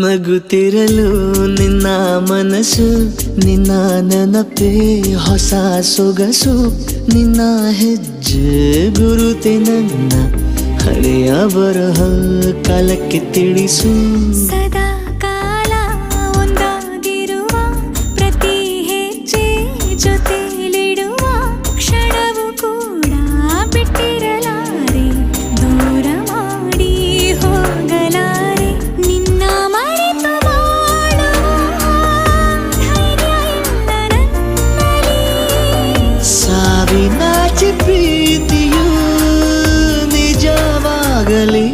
ನಗುತ್ತಿರಲು ನಿನ್ನ ಮನಸ್ಸು, ನಿನ್ನ ನೆನಪೇ ಹೊಸ ಸೊಗಸು, ನಿನ್ನ ಹೆಜ್ಜೆ ಗುರುತೆ ನನ್ನ ಹಳೆಯ ಬರಹ ಕಾಲಕ್ಕೆ ತಿಳಿಸು. ಸದಾ ಕಾಲ ಒಂದಾಗಿರುವ ಪ್ರತಿ ಹೆಜ್ಜೆ ಜೊತೆಲಿಡುವ ಕ್ಷಣವು ಕೂಡ ಬಿಟ್ಟಿರಲಾರೆ, ದೂರ ಮಾಡಿ ಹೋಗಲಾರೆ. ನಿನ್ನ ಮರೆತು ಬಾಳುವ ಧೈರ್ಯ ಇಲ್ಲ ನನ್ನಲ್ಲಿ. ಸಾವಿನಾಚೆ ಪ್ರೀತಿಯು ನಿಜವಾಗಲಿ